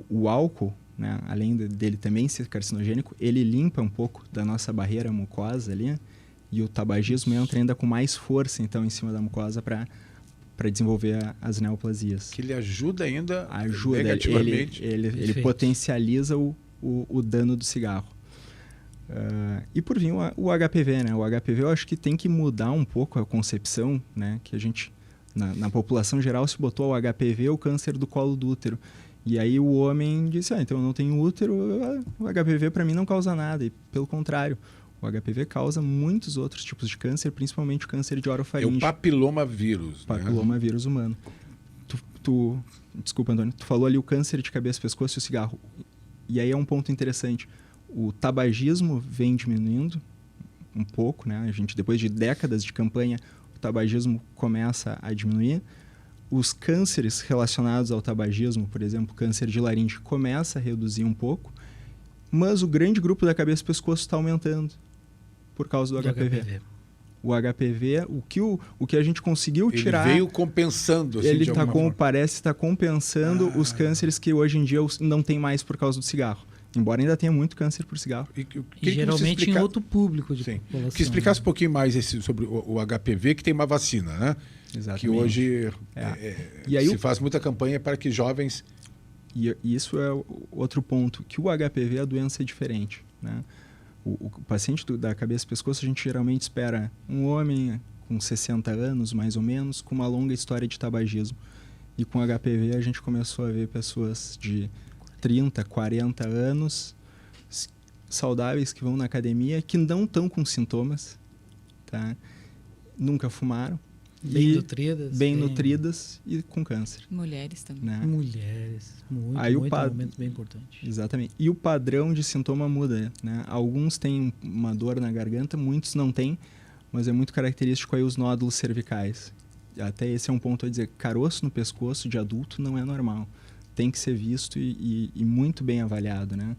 O álcool, né? Além dele também ser carcinogênico, ele limpa um pouco da nossa barreira mucosa ali, e o tabagismo entra ainda com mais força, então, em cima da mucosa para desenvolver as neoplasias. Que ele ajuda ainda negativamente. Ele potencializa o dano do cigarro. E por fim, o HPV, né? O HPV eu acho que tem que mudar um pouco a concepção, né? Que a gente, na população geral, se botou o HPV, o câncer do colo do útero. E aí o homem disse, então eu não tenho útero, o HPV para mim não causa nada. E pelo contrário, o HPV causa muitos outros tipos de câncer, principalmente o câncer de orofaringe. É o papilomavírus. Papilomavírus humano. Desculpa, Antônio. Tu falou ali o câncer de cabeça, pescoço e o cigarro. E aí é um ponto interessante. O tabagismo vem diminuindo um pouco, né? A gente, depois de décadas de campanha, o tabagismo começa a diminuir. Os cânceres relacionados ao tabagismo, por exemplo, câncer de laringe, começa a reduzir um pouco. Mas o grande grupo da cabeça e pescoço está aumentando por causa do HPV. O HPV, o que a gente conseguiu tirar... Ele veio compensando. Assim, ele parece estar compensando os cânceres que hoje em dia não tem mais por causa do cigarro. Embora ainda tenha muito câncer por cigarro. E geralmente em outro público de população. Que explicasse um pouquinho mais sobre o HPV, que tem uma vacina, né? Exatamente. Que hoje e aí se faz muita campanha para que jovens... E isso é outro ponto, que o HPV, a doença é diferente, né? O paciente da cabeça e pescoço, a gente geralmente espera um homem com 60 anos, mais ou menos, com uma longa história de tabagismo. E com HPV a gente começou a ver pessoas de 30, 40 anos, saudáveis, que vão na academia, que não estão com sintomas, tá? Nunca fumaram. Bem nutridas e com câncer. Mulheres também. Né? Mulheres. Muito momento bem importante. Exatamente. E o padrão de sintoma muda, né? Alguns têm uma dor na garganta, muitos não têm, mas é muito característico aí os nódulos cervicais. Até esse é um ponto a dizer, caroço no pescoço de adulto não é normal. Tem que ser visto e muito bem avaliado, né?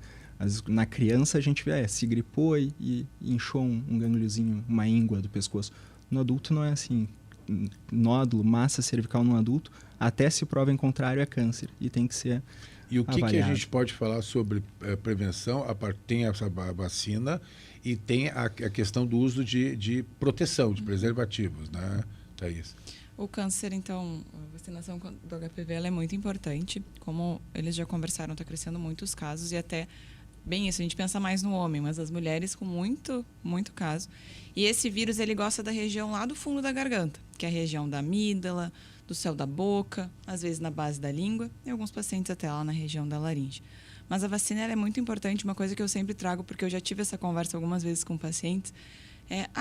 Na criança a gente vê, se gripou e inchou um gangliozinho, uma íngua do pescoço. No adulto não é assim. Nódulo, massa cervical no adulto, até se prova em contrário, é câncer e tem que ser E o que avaliado. A gente pode falar sobre prevenção? Tem essa vacina e tem a questão do uso de proteção, de preservativos, né, Thaís? O câncer, então, a vacinação do HPV ela é muito importante. Como eles já conversaram, está crescendo muitos casos e até bem isso, a gente pensa mais no homem, mas as mulheres com muito, muito caso. E esse vírus, ele gosta da região lá do fundo da garganta, que é a região da amígdala, do céu da boca, às vezes na base da língua, e alguns pacientes até lá na região da laringe. Mas a vacina ela é muito importante, uma coisa que eu sempre trago, porque eu já tive essa conversa algumas vezes com pacientes,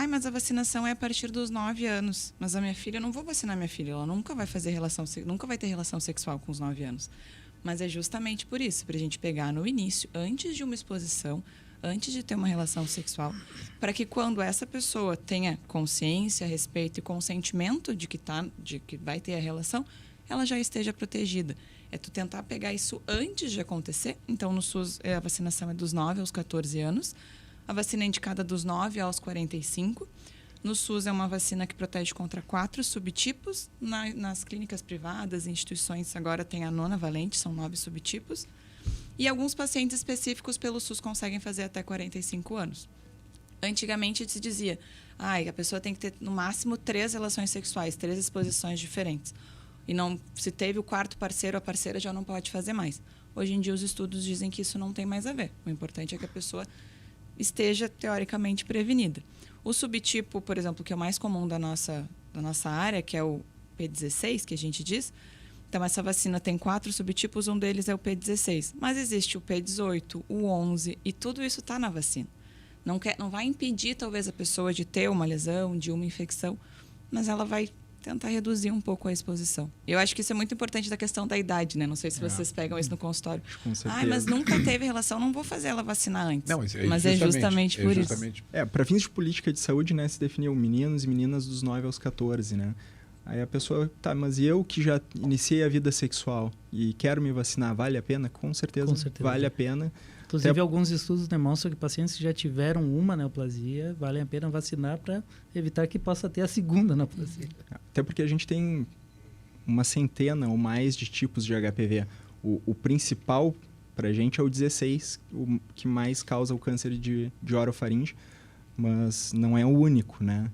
mas a vacinação é a partir dos 9 anos. Mas a minha filha, eu não vou vacinar minha filha, ela nunca vai nunca vai ter relação sexual com os 9 anos. Mas é justamente por isso, para a gente pegar no início, antes de uma exposição, antes de ter uma relação sexual, para que quando essa pessoa tenha consciência, respeito e consentimento de que vai ter a relação, ela já esteja protegida. É tu tentar pegar isso antes de acontecer. Então, no SUS, a vacinação é dos 9 aos 14 anos. A vacina é indicada dos 9 aos 45. No SUS, é uma vacina que protege contra 4 subtipos. Nas clínicas privadas, instituições, agora tem a 9ª valente, são 9 subtipos. E alguns pacientes específicos pelo SUS conseguem fazer até 45 anos. Antigamente, se dizia, a pessoa tem que ter, no máximo, 3 relações sexuais, 3 exposições diferentes. E não, se teve o 4º parceiro, a parceira já não pode fazer mais. Hoje em dia, os estudos dizem que isso não tem mais a ver. O importante é que a pessoa esteja, teoricamente, prevenida. O subtipo, por exemplo, que é o mais comum da nossa área, que é o P16, que a gente diz. Então, essa vacina tem 4 subtipos, um deles é o P16. Mas existe o P18, o 11, e tudo isso está na vacina. Não vai impedir, talvez, a pessoa de ter uma lesão, de uma infecção, mas ela vai tentar reduzir um pouco a exposição. Eu acho que isso é muito importante da questão da idade, né? Não sei se vocês pegam isso no consultório. Com certeza. Mas nunca teve relação, não vou fazer ela vacinar antes. Não, mas é justamente por isso. Para fins de política de saúde, né, se definiu meninos e meninas dos 9 aos 14, né? Aí a pessoa, mas e eu que já iniciei a vida sexual e quero me vacinar, vale a pena? Com certeza. Vale a pena. Inclusive, alguns estudos demonstram que pacientes que já tiveram uma neoplasia, vale a pena vacinar para evitar que possa ter a segunda neoplasia. Até porque a gente tem uma centena ou mais de tipos de HPV. O principal para a gente é o 16, o que mais causa o câncer de orofaringe, mas não é o único, né?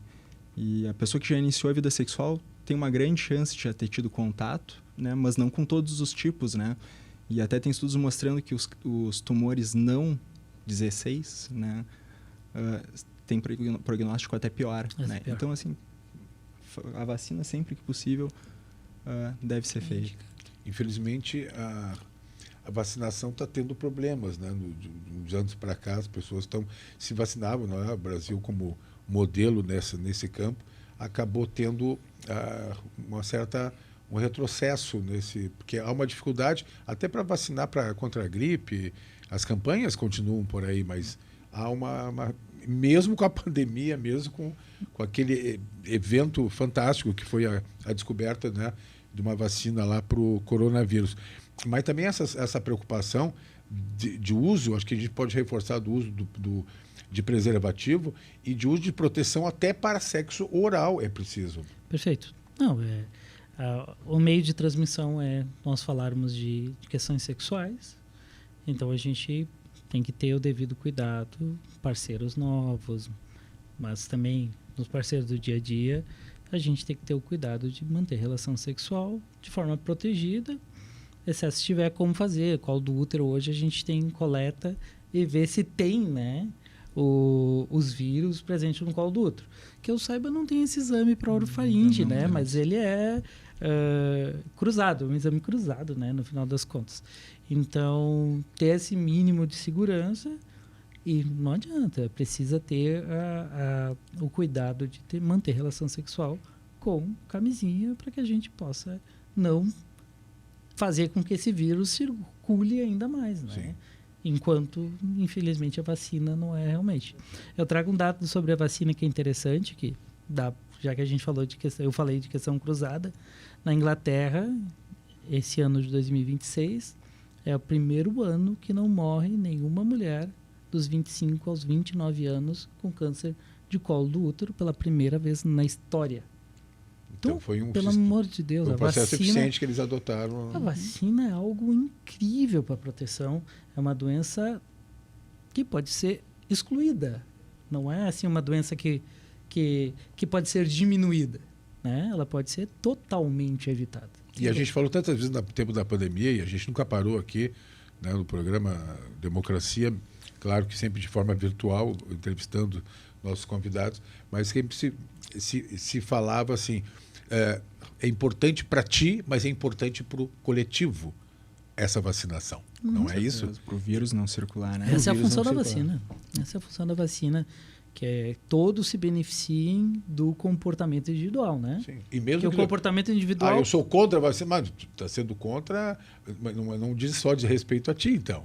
E a pessoa que já iniciou a vida sexual tem uma grande chance de já ter tido contato, né? Mas não com todos os tipos, né? E até tem estudos mostrando que os tumores não 16, né, tem prognóstico até pior, né? Então, assim, a vacina, sempre que possível, deve ser feita. Infelizmente, a vacinação está tendo problemas, né? Uns anos para cá, as pessoas se vacinavam, não é? O Brasil, como modelo nesse campo, acabou tendo um retrocesso porque há uma dificuldade até para vacinar contra a gripe. As campanhas continuam por aí, mas há mesmo com a pandemia, mesmo com aquele evento fantástico que foi a descoberta, né, de uma vacina lá para o coronavírus. Mas também essa preocupação de uso, acho que a gente pode reforçar do uso de preservativo e de uso de proteção até para sexo oral é preciso. Perfeito. Não, o meio de transmissão nós falarmos de questões sexuais, então a gente tem que ter o devido cuidado, parceiros novos, mas também nos parceiros do dia a dia, a gente tem que ter o cuidado de manter relação sexual de forma protegida, exceto se tiver como fazer. Colo do útero hoje a gente tem coleta e vê se tem, né, os vírus presentes no colo do útero. Que eu saiba, não tem esse exame para orofaringe, né? Mas ele é cruzado, um exame cruzado, né? No final das contas. Então, ter esse mínimo de segurança e não adianta, precisa ter o cuidado de manter relação sexual com camisinha para que a gente possa não fazer com que esse vírus circule ainda mais, né? Sim. Enquanto, infelizmente, a vacina não é realmente. Eu trago um dado sobre a vacina que é interessante, já que a gente falou eu falei de questão cruzada. Na Inglaterra, esse ano de 2026, é o primeiro ano que não morre nenhuma mulher dos 25 aos 29 anos com câncer de colo do útero pela primeira vez na história. Então, foi pelo amor de Deus, um processo eficiente que eles adotaram. A vacina é algo incrível para a proteção. É uma doença que pode ser excluída. Não é assim uma doença que pode ser diminuída, né? Ela pode ser totalmente evitada. E a gente falou tantas vezes no tempo da pandemia, e a gente nunca parou aqui, né, no programa Democracia, claro que sempre de forma virtual, entrevistando nossos convidados, mas sempre se falava assim, é importante para ti, mas é importante para o coletivo essa vacinação. Não é isso? Para o vírus não circular, né? Essa é a vírus função da não circular. vacina. Essa é a função da vacina, que é todos se beneficiem do comportamento individual, né? Sim. E mesmo Porque o comportamento individual... eu sou contra a vacina, mas tu está sendo contra, mas não diz só de respeito a ti, então.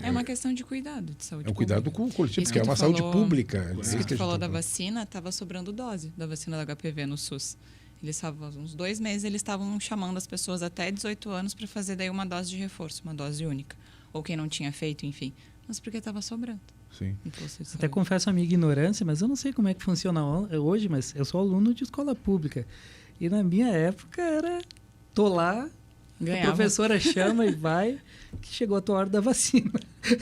É uma questão de cuidado, de saúde É um cuidado pública. com o coletivo, Isso porque é que uma tu saúde falou- pública. Isso que tu falou da vacina. vacina, estava sobrando dose da vacina da HPV no SUS. Eles estavam, uns 2 meses, eles estavam chamando as pessoas até 18 anos para fazer daí uma dose de reforço, uma dose única. Ou quem não tinha feito, enfim. Mas porque estava sobrando. Sim. no posto de Até saúde. confesso a minha ignorância, mas eu não sei como é que funciona hoje, mas eu sou aluno de escola pública. E na minha época era... Tô lá, a Ganhava. professora chama e vai, que chegou a tua hora da vacina.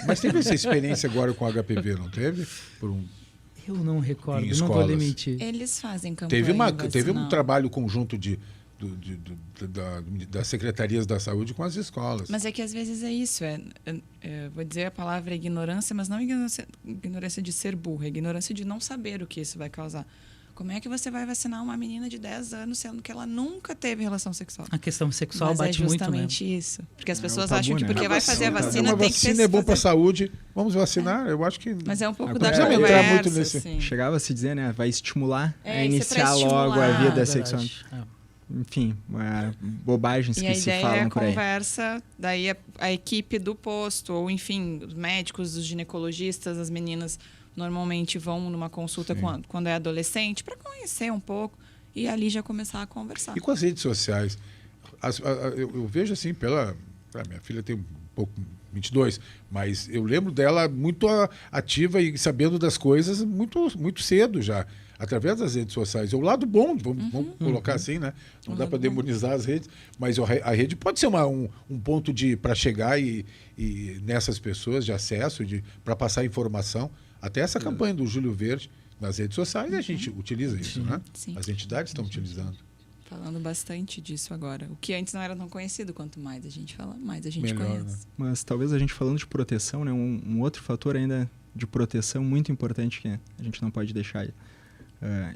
Mas teve essa experiência agora com HPV, não teve? Eu não recordo, Em não vou escolas. lhe mentir. Eles fazem campanha Teve um vacinal. trabalho conjunto das secretarias da saúde com as escolas. Mas é que às vezes é isso, vou dizer a palavra ignorância, mas não ignorância de ser burro, é ignorância de não saber o que isso vai causar. Como é que você vai vacinar uma menina de 10 anos sendo que ela nunca teve relação sexual? A questão sexual Mas bate é muito, né? justamente isso. Porque as pessoas tabu, acham que né? porque vai fazer a vacina uma tem que vacina ser... é bom para a saúde, vamos vacinar. Eu acho que Mas é um pouco Não da precisa conversa, entrar muito nesse- assim. Chegava a se dizer, né? Vai estimular É, a isso é pra iniciar logo a estimular. vida verdade. sexual. Enfim, bobagens E que a se ideia é falam a por aí. conversa, daí a equipe do posto, ou enfim, os médicos, os ginecologistas, as meninas normalmente vão numa consulta quando é adolescente para conhecer um pouco e ali já começar a conversar. E com as redes sociais? Eu vejo assim, minha filha tem um pouco, 22, mas eu lembro dela muito ativa e sabendo das coisas muito, muito cedo já, através das redes sociais. É o lado bom, vamos colocar assim, né? Não dá para demonizar as redes, mas a rede pode ser um ponto para chegar e nessas pessoas de acesso, para passar informação. Até essa campanha do Júlio Verde nas redes sociais a gente utiliza isso, né? Sim. As entidades estão utilizando. Falando bastante disso agora. O que antes não era tão conhecido, quanto mais a gente fala, mais a gente Melhor, conhece. né? Mas talvez a gente falando de proteção, né? Um outro fator ainda de proteção muito importante que a gente não pode deixar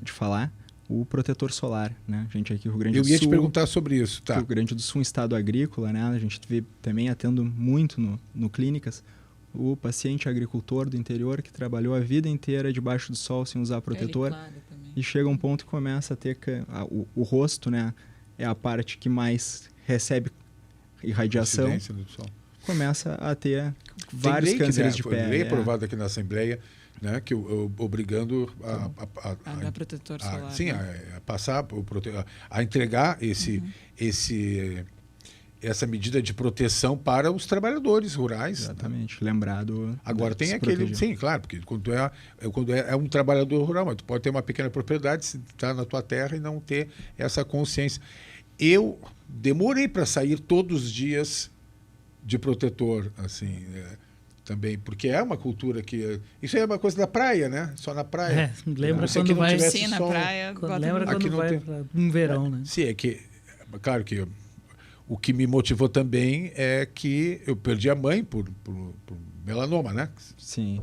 de falar, o protetor solar, né? A gente aqui no Rio Grande Eu do ia Sul... te perguntar sobre isso, tá? Rio Grande do Sul, um estado agrícola, né? A gente vê também atendo muito no clínicas o paciente agricultor do interior que trabalhou a vida inteira debaixo do sol sem usar protetor e chega um ponto que começa a ter o rosto, né? É a parte que mais recebe irradiação, Incidência do sol. começa a ter Tem vários lei que, cânceres né, de foi pele. lei aprovada aqui na Assembleia, né, que obrigando A dar protetor solar. sim, né? a passar a entregar essa medida de proteção para os trabalhadores rurais. Exatamente, lembrado. Agora tem se aquele, proteger. sim, claro, porque quando é um trabalhador rural, mas tu pode ter uma pequena propriedade, estar na tua terra e não ter essa consciência. Eu demorei para sair todos os dias de protetor, assim, também, porque é uma cultura que isso é uma coisa da praia, né? Só na praia. Lembra Se aqui quando não vai... tivesse Sim, na sol- praia, Lembra Aqui quando não vai tem- para um verão, né? Sim, é que, claro que o que me motivou também é que eu perdi a mãe por melanoma, né? Sim.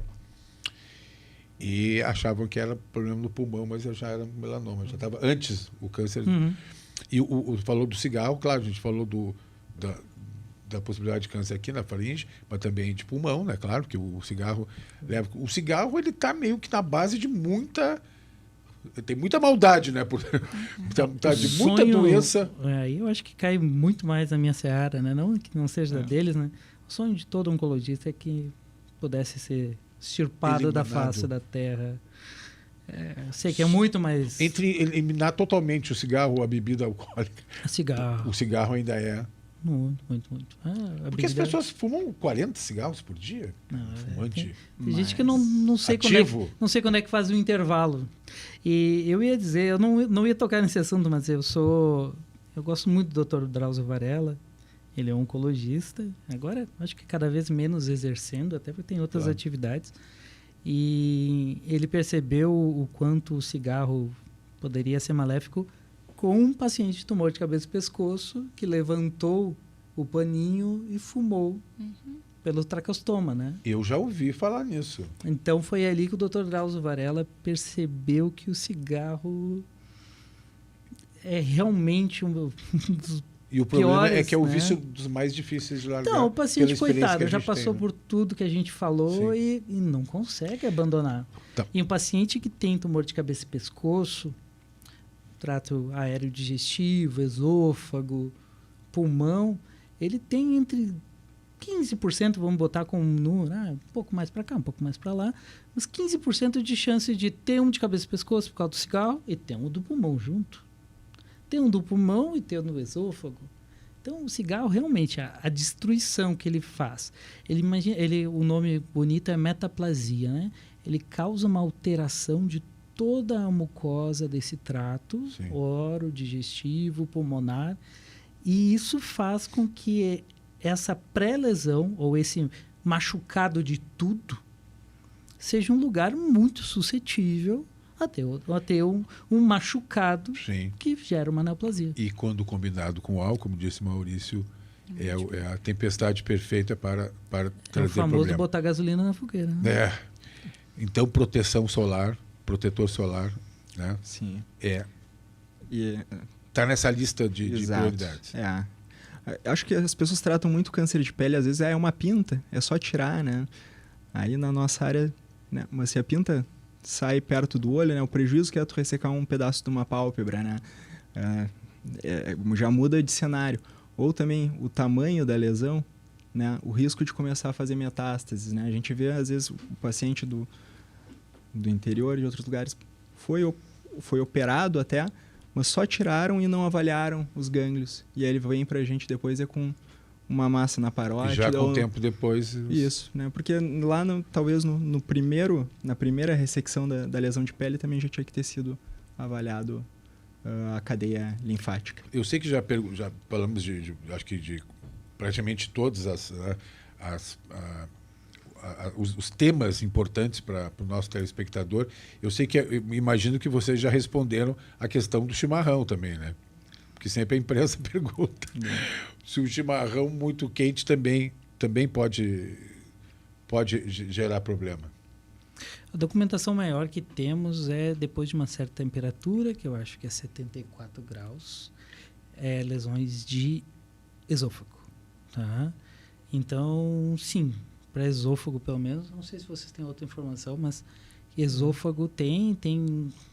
E achavam que era problema no pulmão, mas eu já era melanoma, já estava antes o câncer. E falou do cigarro, claro, a gente falou da possibilidade de câncer aqui na faringe, mas também de pulmão, né? Claro, que o cigarro leva. O cigarro, ele está meio que na base de muita. Tem muita maldade, né? Tá de muita Sonho- doença. Aí eu acho que cai muito mais na minha seara, né? Não que não seja deles, né? O sonho de todo oncologista é que pudesse ser extirpado da Eliminado. face da terra. Eu sei que é muito mais Entre eliminar totalmente o cigarro ou a bebida alcoólica, cigarro. o cigarro ainda é. Muito, muito, muito. A Porque as bebida- pessoas fumam 40 cigarros por dia. Não, Fumante. Tem gente que não sei Ativo. não sei quando é que faz o intervalo. E eu ia dizer, eu não ia tocar nesse assunto, mas eu gosto muito do Dr. Drauzio Varela. Ele é oncologista. Agora, acho que cada vez menos exercendo, até porque tem outras Claro. atividades. E ele percebeu o quanto o cigarro poderia ser maléfico com um paciente de tumor de cabeça e pescoço que levantou o paninho e fumou pelo traqueostoma, né? Eu já ouvi falar nisso. Então foi ali que o Dr. Drauzio Varela percebeu que o cigarro é realmente um dos E o problema piores, é que é o né? vício dos mais difíceis de largar. Então, o paciente, pela experiência coitado, que a já gente passou tem, né? por tudo que a gente falou e não consegue abandonar. Tá. E um paciente que tem tumor de cabeça e pescoço, trato aéreo digestivo, esôfago, pulmão, ele tem entre 15%, vamos botar como número, um pouco mais para cá, um pouco mais para lá, mas 15% de chance de ter um de cabeça e pescoço por causa do cigarro e ter um do pulmão junto. Ter um do pulmão e ter um do esôfago. Então, o cigarro, realmente, a destruição que ele faz, o nome bonito é metaplasia, né? Ele causa uma alteração de toda a mucosa desse trato, Sim. oro, digestivo, pulmonar, e isso faz com que essa pré-lesão, ou esse machucado de tudo, seja um lugar muito suscetível a ter um machucado Sim. que gera uma neoplasia. E quando combinado com álcool, como disse Maurício, é a tempestade perfeita para É o trazer famoso problema. botar gasolina na fogueira. Né? É. Então, proteção solar, protetor solar, né? Sim. E tá nessa lista de prioridades. Acho que as pessoas tratam muito câncer de pele, às vezes é uma pinta, é só tirar, né? Aí na nossa área, né? Mas se a pinta sai perto do olho, né? O prejuízo que é tu ressecar um pedaço de uma pálpebra, né? Já muda de cenário. Ou também o tamanho da lesão, né? O risco de começar a fazer metástases, né? A gente vê, às vezes, o paciente do interior, de outros lugares, foi operado até, mas só tiraram e não avaliaram os gânglios. E aí ele vem pra gente depois com uma massa na parótida. E já com tempo depois... Isso, né? Porque lá, talvez na primeira ressecção da lesão de pele também já tinha que ter sido avaliado a cadeia linfática. Eu sei que já falamos acho que de praticamente todos os temas importantes para o nosso telespectador. Eu sei que, eu imagino que vocês já responderam a questão do chimarrão também, né? Porque sempre a imprensa pergunta se o chimarrão muito quente também pode gerar problema. A documentação maior que temos é depois de uma certa temperatura, que eu acho que é 74 graus, lesões de esôfago. Tá? Então, sim, para esôfago pelo menos, não sei se vocês têm outra informação, mas esôfago tem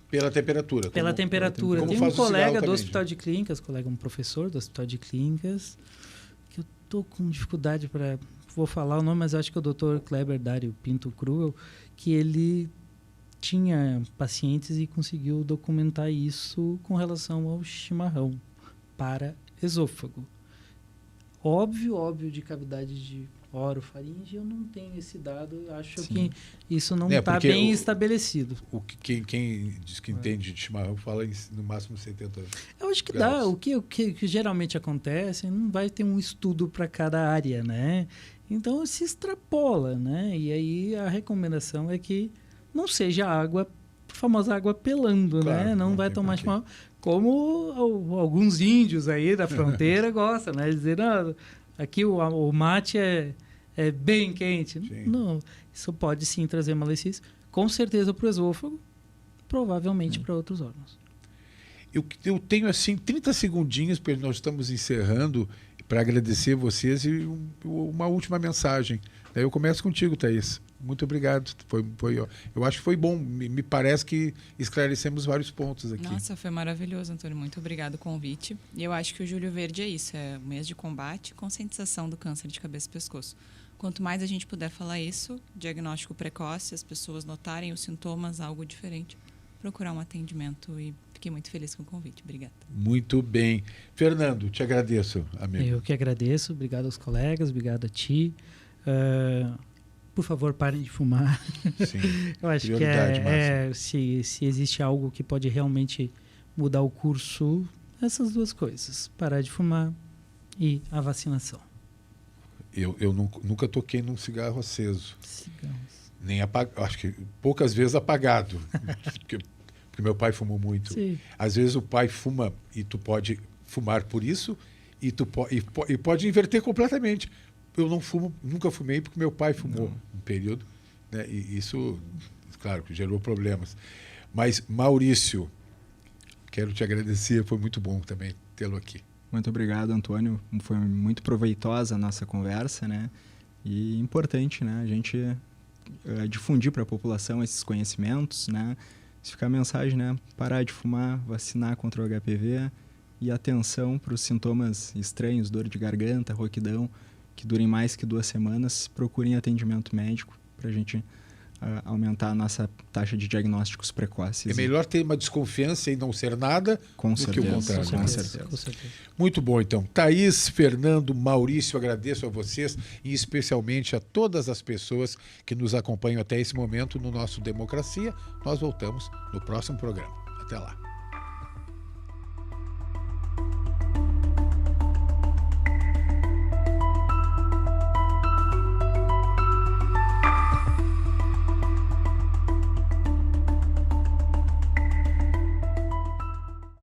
pela temperatura. Pela temperatura. Como tem faz um o cigarro colega do também, Hospital de Clínicas, um professor do Hospital de Clínicas, que eu tô com dificuldade para... Vou falar o nome, mas acho que é o Dr. Kleber Dário Pinto Cruel, que ele tinha pacientes e conseguiu documentar isso com relação ao chimarrão para esôfago. Óbvio de cavidade de orofaringe, eu não tenho esse dado, acho Sim. que isso não está bem estabelecido. Quem diz que entende de chimarrão fala no máximo 70 anos. Eu acho que graus. dá. O que geralmente acontece, não vai ter um estudo para cada área, né? Então se extrapola, né? E aí a recomendação é que não seja água, a famosa água pelando, Claro, né? Não vai tomar chimarrão. Como alguns índios aí da fronteira gostam, né? Dizer, não, aqui o mate é bem quente. Sim. Não, isso pode sim trazer malefício. Com certeza para o esôfago, provavelmente para outros órgãos. Eu tenho assim 30 segundinhos, porque nós estamos encerrando, para agradecer vocês e uma última mensagem. Eu começo contigo, Thaís. Muito obrigado. Eu acho que foi bom. Me parece que esclarecemos vários pontos aqui. Nossa, foi maravilhoso, Antônio. Muito obrigado pelo convite. E eu acho que o Julho Verde é isso. É o mês de combate e conscientização do câncer de cabeça e pescoço. Quanto mais a gente puder falar isso, diagnóstico precoce, as pessoas notarem os sintomas, algo diferente, procurar um atendimento. E fiquei muito feliz com o convite. Obrigada. Muito bem. Fernando, te agradeço, amigo. Eu que agradeço. Obrigado aos colegas, obrigado a ti. Por favor, parem de fumar. Sim, eu acho que se existe algo que pode realmente mudar o curso, essas duas coisas. Parar de fumar e a vacinação. Eu nunca toquei num cigarro aceso. Cigarros. Nem apagado. Acho que poucas vezes apagado. porque meu pai fumou muito. Sim. Às vezes o pai fuma e tu pode fumar por isso e pode inverter completamente. Eu não fumo, nunca fumei porque meu pai fumou um período, né? E isso, claro, que gerou problemas. Mas, Maurício, quero te agradecer, foi muito bom também tê-lo aqui. Muito obrigado, Antônio. Foi muito proveitosa a nossa conversa, né? E importante, né? A gente difundir para a população esses conhecimentos, né? Se ficar a mensagem, né? Parar de fumar, vacinar contra o HPV e atenção para os sintomas estranhos, dor de garganta, rouquidão, que durem mais que 2 semanas, procurem atendimento médico para a gente aumentar a nossa taxa de diagnósticos precoces. É melhor ter uma desconfiança e não ser nada com do certeza, que o contrário. com certeza. Com certeza. Muito bom, então. Thaís, Fernando, Maurício, agradeço a vocês e especialmente a todas as pessoas que nos acompanham até esse momento no nosso Democracia. Nós voltamos no próximo programa. Até lá.